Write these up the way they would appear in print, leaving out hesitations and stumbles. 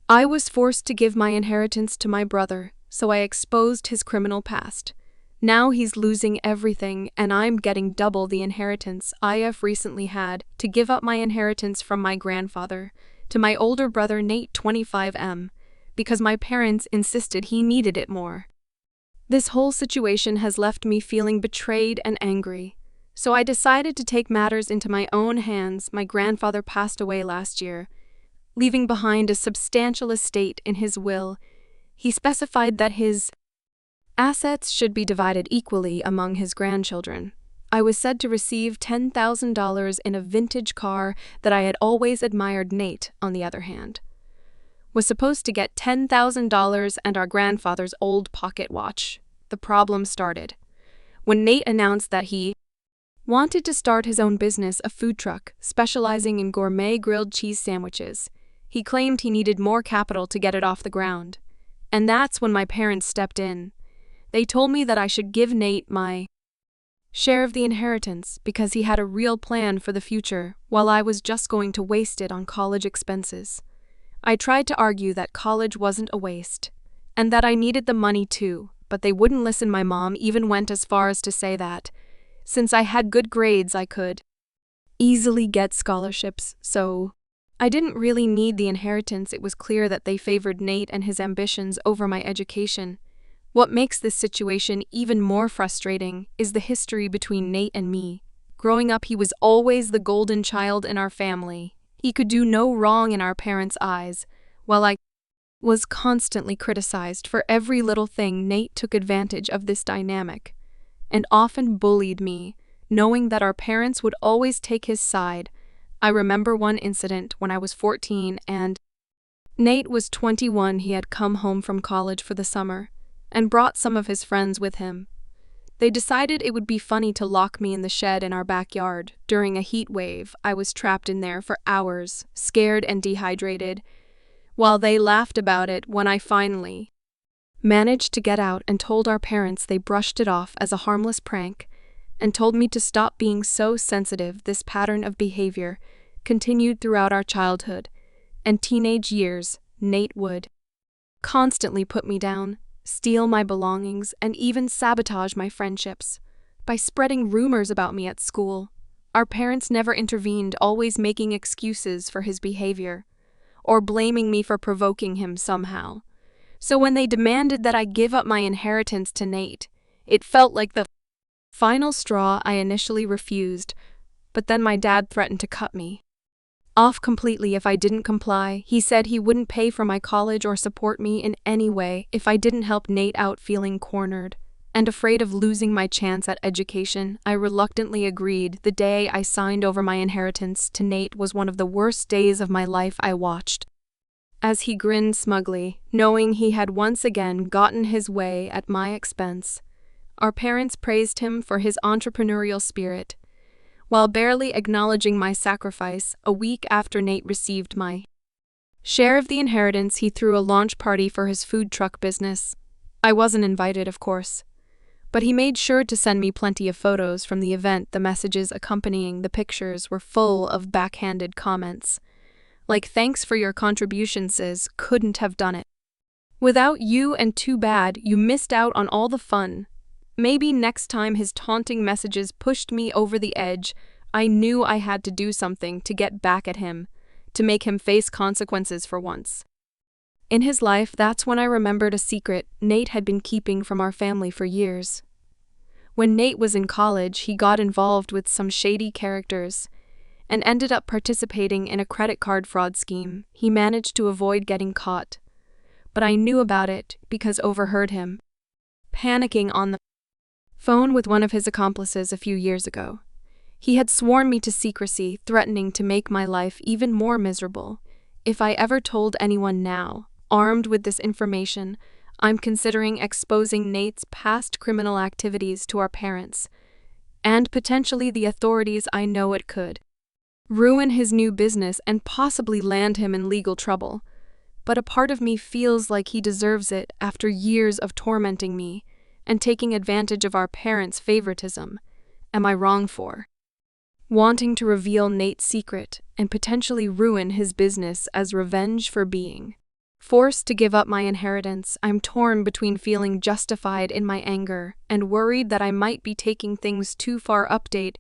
I was forced to give my inheritance to my brother, so I exposed his criminal past. Now he's losing everything, and I'm getting double the inheritance IF recently had to give up my inheritance from my grandfather to my older brother Nate 25M, because my parents insisted he needed it more. This whole situation has left me feeling betrayed and angry, so I decided to take matters into my own hands. My grandfather passed away last year, leaving behind a substantial estate in his will. He specified that his assets should be divided equally among his grandchildren. I was said to receive $10,000 in a vintage car that I had always admired. Nate, on the other hand, was supposed to get $10,000 and our grandfather's old pocket watch. The problem started when Nate announced that he wanted to start his own business, a food truck specializing in gourmet grilled cheese sandwiches. He claimed he needed more capital to get it off the ground. And that's when my parents stepped in. They told me that I should give Nate my share of the inheritance because he had a real plan for the future, while I was just going to waste it on college expenses. I tried to argue that college wasn't a waste, and that I needed the money too, but they wouldn't listen. My mom even went as far as to say that, since I had good grades, I could easily get scholarships, so I didn't really need the inheritance. It was clear that they favored Nate and his ambitions over my education. What makes this situation even more frustrating is the history between Nate and me. Growing up, he was always the golden child in our family. He could do no wrong in our parents' eyes, while I was constantly criticized for every little thing. Nate took advantage of this dynamic and often bullied me, knowing that our parents would always take his side. I remember one incident when I was 14 and Nate was 21. He had come home from college for the summer and brought some of his friends with him. They decided it would be funny to lock me in the shed in our backyard. During a heat wave, I was trapped in there for hours, scared and dehydrated, while they laughed about it. When I finally managed to get out and told our parents, they brushed it off as a harmless prank and told me to stop being so sensitive. This pattern of behavior continued throughout our childhood and teenage years. Nate would constantly put me down, steal my belongings, and even sabotage my friendships by spreading rumors about me at school. Our parents never intervened, always making excuses for his behavior or blaming me for provoking him somehow. So when they demanded that I give up my inheritance to Nate, it felt like the final straw. I initially refused, but then my dad threatened to cut me off completely if I didn't comply. He said he wouldn't pay for my college or support me in any way if I didn't help Nate out. Feeling cornered and afraid of losing my chance at education, I reluctantly agreed. The day I signed over my inheritance to Nate was one of the worst days of my life. I watched as he grinned smugly, knowing he had once again gotten his way at my expense. Our parents praised him for his entrepreneurial spirit, while barely acknowledging my sacrifice. A week after Nate received my share of the inheritance, he threw a launch party for his food truck business. I wasn't invited, of course, but he made sure to send me plenty of photos from the event. The messages accompanying the pictures were full of backhanded comments, like "Thanks for your contributions, sis. Couldn't have done it without you, and too bad you missed out on all the fun." Maybe next time. His taunting messages pushed me over the edge. I knew I had to do something to get back at him, to make him face consequences for once in his life. That's when I remembered a secret Nate had been keeping from our family for years. When Nate was in college, he got involved with some shady characters and ended up participating in a credit card fraud scheme. He managed to avoid getting caught, but I knew about it because overheard him panicking on the phone with one of his accomplices a few years ago. He had sworn me to secrecy, threatening to make my life even more miserable if I ever told anyone. Now, armed with this information, I'm considering exposing Nate's past criminal activities to our parents and potentially the authorities. I know it could ruin his new business and possibly land him in legal trouble, but a part of me feels like he deserves it after years of tormenting me and taking advantage of our parents' favoritism. Am I wrong for wanting to reveal Nate's secret and potentially ruin his business as revenge for being Forced to give up my inheritance, I'm torn between feeling justified in my anger and worried that I might be taking things too far. Update: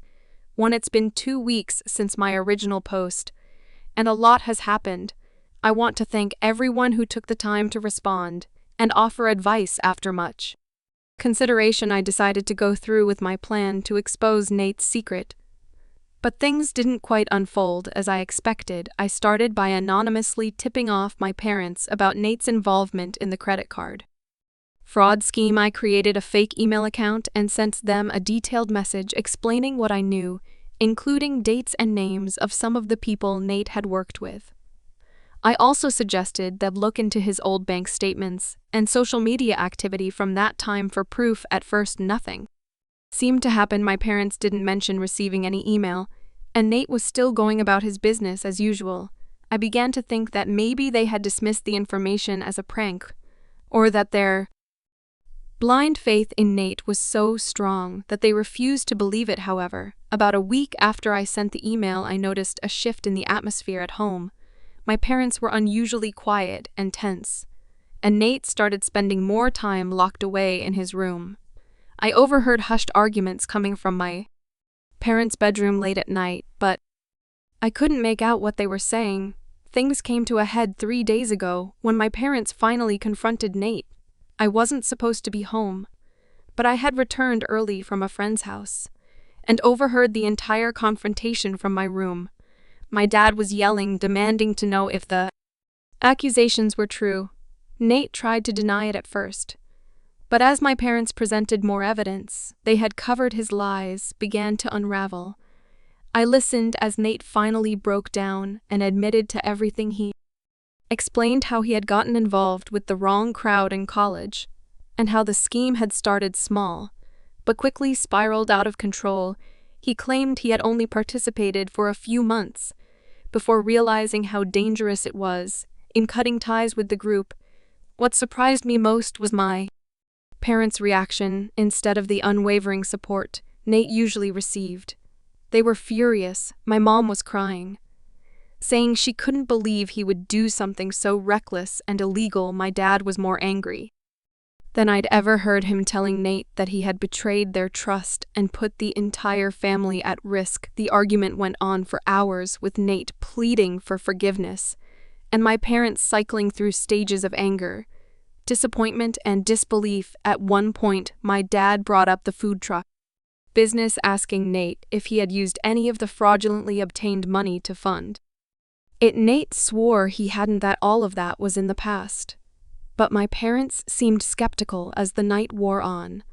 when it's been 2 weeks since my original post, and a lot has happened. I want to thank everyone who took the time to respond and offer advice after much consideration. I decided to go through with my plan to expose Nate's secret. But things didn't quite unfold as I expected. I started by anonymously tipping off my parents about Nate's involvement in the credit card fraud scheme. I created a fake email account and sent them a detailed message explaining what I knew, including dates and names of some of the people Nate had worked with. I also suggested that look into his old bank statements and social media activity from that time for proof. At first, nothing seemed to happen. My parents didn't mention receiving any email, and Nate was still going about his business as usual. I began to think that maybe they had dismissed the information as a prank, or that their blind faith in Nate was so strong that they refused to believe it. However, about a week after I sent the email, I noticed a shift in the atmosphere at home. My parents were unusually quiet and tense, and Nate started spending more time locked away in his room. I overheard hushed arguments coming from my parents' bedroom late at night, but I couldn't make out what they were saying. Things came to a head 3 days ago when my parents finally confronted Nate. I wasn't supposed to be home, but I had returned early from a friend's house and overheard the entire confrontation from my room. My dad was yelling, demanding to know if the accusations were true. Nate tried to deny it at first, but as my parents presented more evidence, they had covered his lies, began to unravel. I listened as Nate finally broke down and admitted to everything. He explained how he had gotten involved with the wrong crowd in college, and how the scheme had started small, but quickly spiraled out of control. He claimed he had only participated for a few months before realizing how dangerous it was in cutting ties with the group. What surprised me most was my parents' reaction instead of the unwavering support Nate usually received. They were furious. My mom was crying, saying she couldn't believe he would do something so reckless and illegal. My dad was more angry than I'd ever heard him, telling Nate that he had betrayed their trust and put the entire family at risk. The argument went on for hours, with Nate pleading for forgiveness, and my parents cycling through stages of anger, disappointment, and disbelief. At one point, my dad brought up the food truck business, asking Nate if he had used any of the fraudulently obtained money to fund it. Nate swore he hadn't, that all of that was in the past. But my parents seemed skeptical as the night wore on.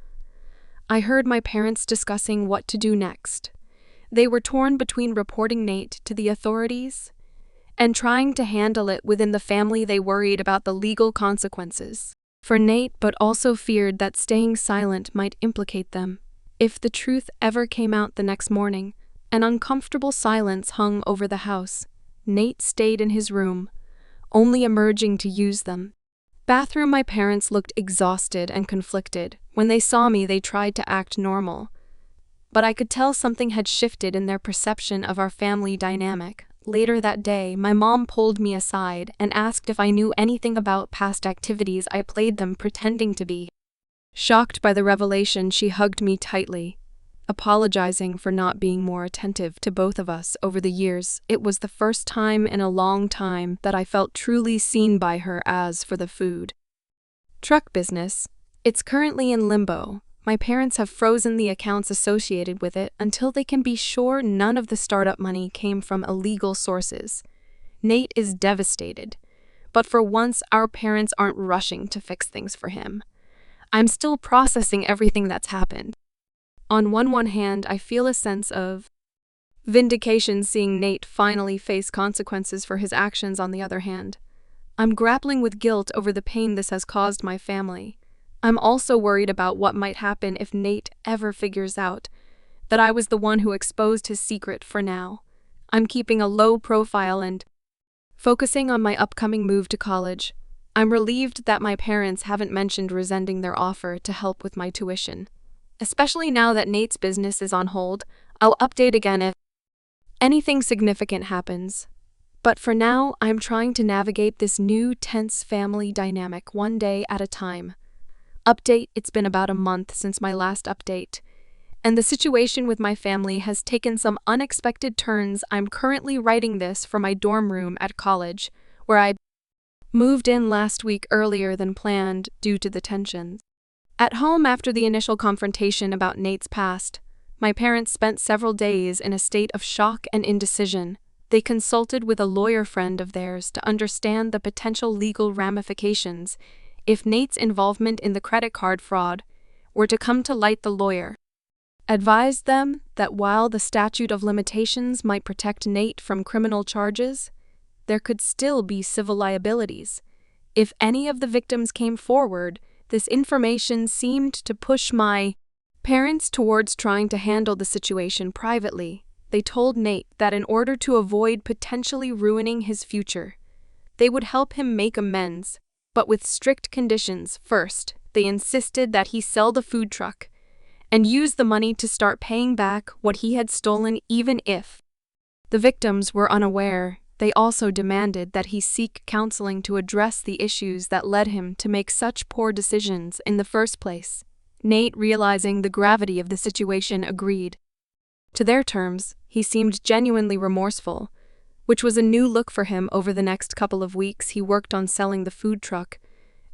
I heard my parents discussing what to do next. They were torn between reporting Nate to the authorities and trying to handle it within the family. They worried about the legal consequences for Nate, but also feared that staying silent might implicate them. If the truth ever came out the next morning, an uncomfortable silence hung over the house. Nate stayed in his room, only emerging to use them. Bathroom. My parents looked exhausted and conflicted. When they saw me, they tried to act normal, but I could tell something had shifted in their perception of our family dynamic. Later that day, my mom pulled me aside and asked if I knew anything about past activities. I played them, pretending to be shocked by the revelation. She hugged me tightly, apologizing for not being more attentive to both of us over the years. It was the first time in a long time that I felt truly seen by her. As for the food truck business, it's currently in limbo. My parents have frozen the accounts associated with it until they can be sure none of the startup money came from illegal sources. Nate is devastated, but for once our parents aren't rushing to fix things for him. I'm still processing everything that's happened. On one hand, I feel a sense of vindication seeing Nate finally face consequences for his actions. On the other hand, I'm grappling with guilt over the pain this has caused my family. I'm also worried about what might happen if Nate ever figures out that I was the one who exposed his secret. For now, I'm keeping a low profile and focusing on my upcoming move to college. I'm relieved that my parents haven't mentioned resenting their offer to help with my tuition. Especially now that Nate's business is on hold, I'll update again if anything significant happens. But for now, I'm trying to navigate this new tense family dynamic one day at a time. Update: it's been about a month since my last update, and the situation with my family has taken some unexpected turns. I'm currently writing this from my dorm room at college, where I moved in last week earlier than planned due to the tensions. At home, after the initial confrontation about Nate's past, my parents spent several days in a state of shock and indecision. They consulted with a lawyer friend of theirs to understand the potential legal ramifications if Nate's involvement in the credit card fraud were to come to light. The lawyer advised them that while the statute of limitations might protect Nate from criminal charges, there could still be civil liabilities. If any of the victims came forward, this information seemed to push my parents towards trying to handle the situation privately. They told Nate that in order to avoid potentially ruining his future, they would help him make amends, but with strict conditions. First, they insisted that he sell the food truck and use the money to start paying back what he had stolen. Even if the victims were unaware, they also demanded that he seek counseling to address the issues that led him to make such poor decisions in the first place. Nate, realizing the gravity of the situation, agreed to their terms. He seemed genuinely remorseful, which was a new look for him. Over the next couple of weeks, he worked on selling the food truck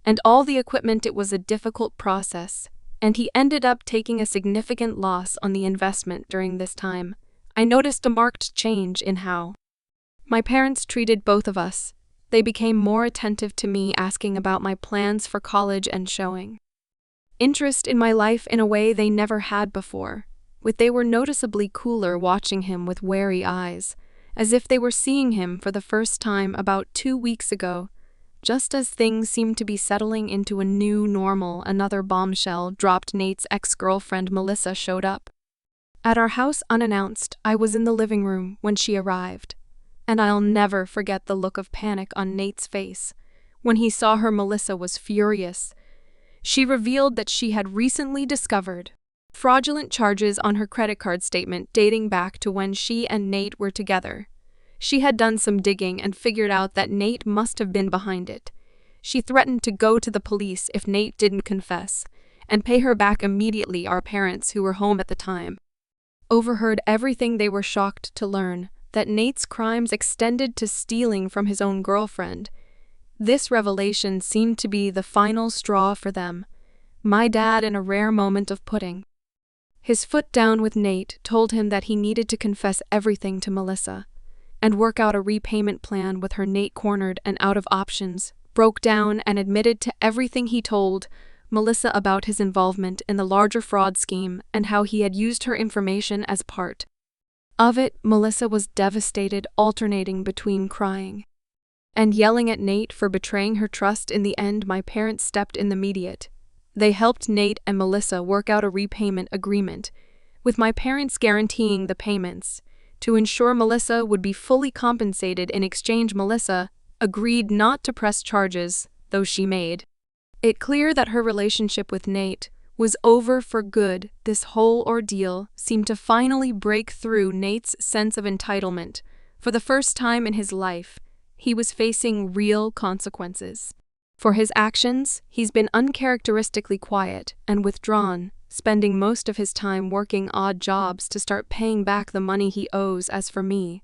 and all the equipment. It was a difficult process, and he ended up taking a significant loss on the investment during this time. I noticed a marked change in how my parents treated both of us. They became more attentive to me, asking about my plans for college and showing interest in my life in a way they never had before. They were noticeably cooler, watching him with wary eyes, as if they were seeing him for the first time about 2 weeks ago. Just as things seemed to be settling into a new normal, another bombshell dropped. Nate's ex-girlfriend Melissa showed up at our house unannounced. I was in the living room when she arrived, and I'll never forget the look of panic on Nate's face when he saw her. Melissa was furious. She revealed that she had recently discovered fraudulent charges on her credit card statement dating back to when she and Nate were together. She had done some digging and figured out that Nate must have been behind it. She threatened to go to the police if Nate didn't confess and pay her back immediately. Our parents, who were home at the time, overheard everything. They were shocked to learn that Nate's crimes extended to stealing from his own girlfriend. This revelation seemed to be the final straw for them. My dad, in a rare moment of putting his foot down with Nate, told him that he needed to confess everything to Melissa and work out a repayment plan with her. Nate, cornered and out of options, broke down and admitted to everything. He told Melissa about his involvement in the larger fraud scheme and how he had used her information as part of it. Melissa was devastated, alternating between crying and yelling at Nate for betraying her trust. In the end, my parents stepped in. They helped Nate and Melissa work out a repayment agreement, with my parents guaranteeing the payments to ensure Melissa would be fully compensated. In exchange, Melissa agreed not to press charges, though she made it clear that her relationship with Nate was over for good. This whole ordeal seemed to finally break through Nate's sense of entitlement. For the first time in his life, he was facing real consequences for his actions. He's been uncharacteristically quiet and withdrawn, spending most of his time working odd jobs to start paying back the money he owes. As for me,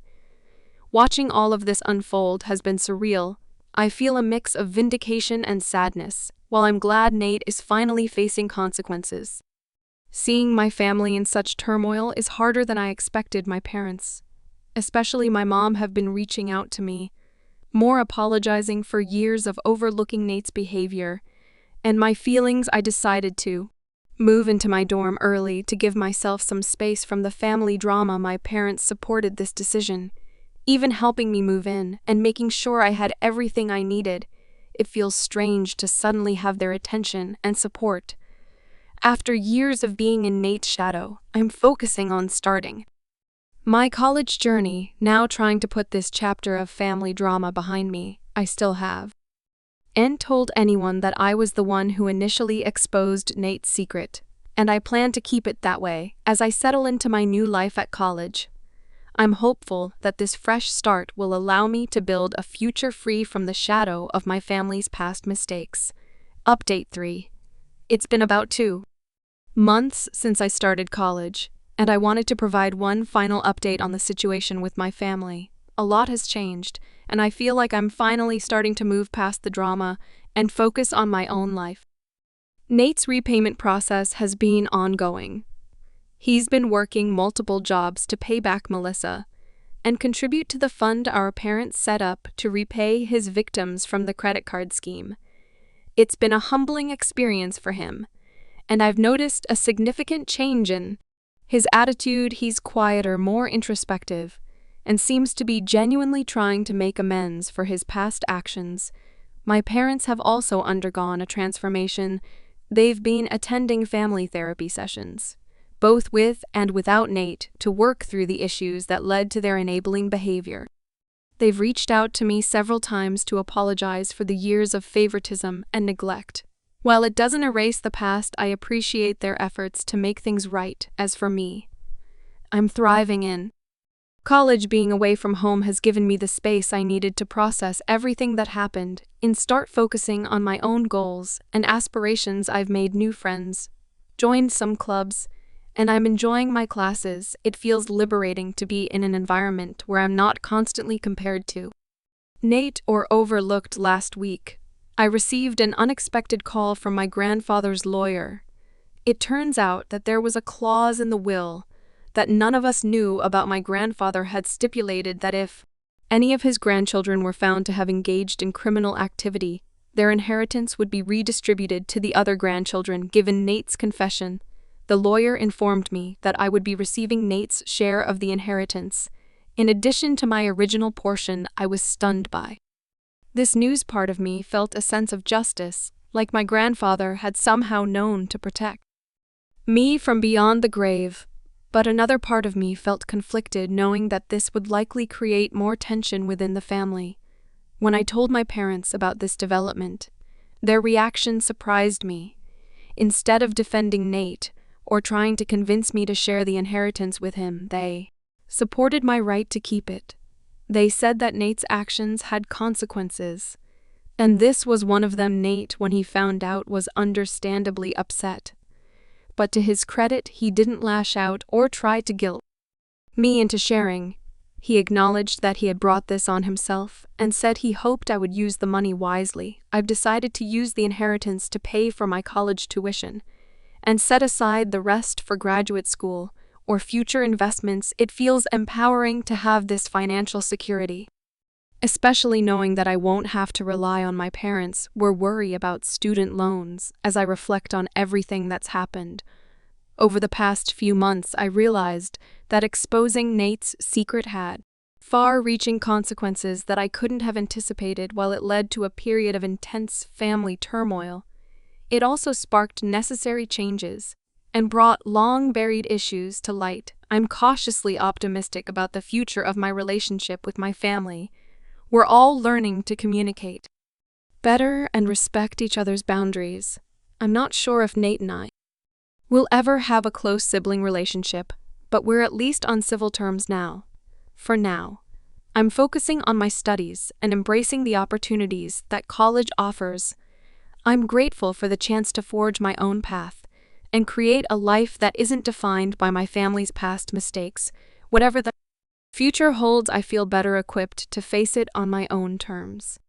watching all of this unfold has been surreal. I feel a mix of vindication and sadness. While I'm glad Nate is finally facing consequences, seeing my family in such turmoil is harder than I expected. My parents, especially my mom, have been reaching out to me, more apologizing for years of overlooking Nate's behavior and my feelings. I decided to move into my dorm early to give myself some space from the family drama. My parents supported this decision, even helping me move in and making sure I had everything I needed. It feels strange to suddenly have their attention and support. After years of being in Nate's shadow, I'm focusing on starting my college journey, now trying to put this chapter of family drama behind me. I still haven't told anyone that I was the one who initially exposed Nate's secret, and I plan to keep it that way as I settle into my new life at college. I'm hopeful that this fresh start will allow me to build a future free from the shadow of my family's past mistakes. Update 3. It's been about 2 months since I started college, and I wanted to provide one final update on the situation with my family. A lot has changed, and I feel like I'm finally starting to move past the drama and focus on my own life. Nate's repayment process has been ongoing. He's been working multiple jobs to pay back Melissa and contribute to the fund our parents set up to repay his victims from the credit card scheme. It's been a humbling experience for him, and I've noticed a significant change in his attitude. He's quieter, more introspective, and seems to be genuinely trying to make amends for his past actions. My parents have also undergone a transformation. They've been attending family therapy sessions, both with and without Nate, to work through the issues that led to their enabling behavior. They've reached out to me several times to apologize for the years of favoritism and neglect. While it doesn't erase the past, I appreciate their efforts to make things right. As for me, I'm thriving in college. Being away from home has given me the space I needed to process everything that happened and start focusing on my own goals and aspirations. I've made new friends, joined some clubs, and I'm enjoying my classes. It feels liberating to be in an environment where I'm not constantly compared to Nate or overlooked. Last week, I received an unexpected call from my grandfather's lawyer. It turns out that there was a clause in the will that none of us knew about. My grandfather had stipulated that if any of his grandchildren were found to have engaged in criminal activity, their inheritance would be redistributed to the other grandchildren. Given Nate's confession, the lawyer informed me that I would be receiving Nate's share of the inheritance, in addition to my original portion. I was stunned by this news. Part of me felt a sense of justice, like my grandfather had somehow known to protect me from beyond the grave. But another part of me felt conflicted, knowing that this would likely create more tension within the family. When I told my parents about this development, their reaction surprised me. Instead of defending Nate or trying to convince me to share the inheritance with him, they supported my right to keep it. They said that Nate's actions had consequences, and this was one of them. Nate, when he found out, was understandably upset. But to his credit, he didn't lash out or try to guilt me into sharing. He acknowledged that he had brought this on himself and said he hoped I would use the money wisely. I've decided to use the inheritance to pay for my college tuition and set aside the rest for graduate school or future investments. It feels empowering to have this financial security, especially knowing that I won't have to rely on my parents or worry about student loans. As I reflect on everything that's happened over the past few months, I realized that exposing Nate's secret had far-reaching consequences that I couldn't have anticipated. While it led to a period of intense family turmoil, it also sparked necessary changes and brought long-buried issues to light. I'm cautiously optimistic about the future of my relationship with my family. We're all learning to communicate better and respect each other's boundaries. I'm not sure if Nate and I will ever have a close sibling relationship, but we're at least on civil terms now. For now, I'm focusing on my studies and embracing the opportunities that college offers. I'm grateful for the chance to forge my own path and create a life that isn't defined by my family's past mistakes. Whatever the future holds, I feel better equipped to face it on my own terms.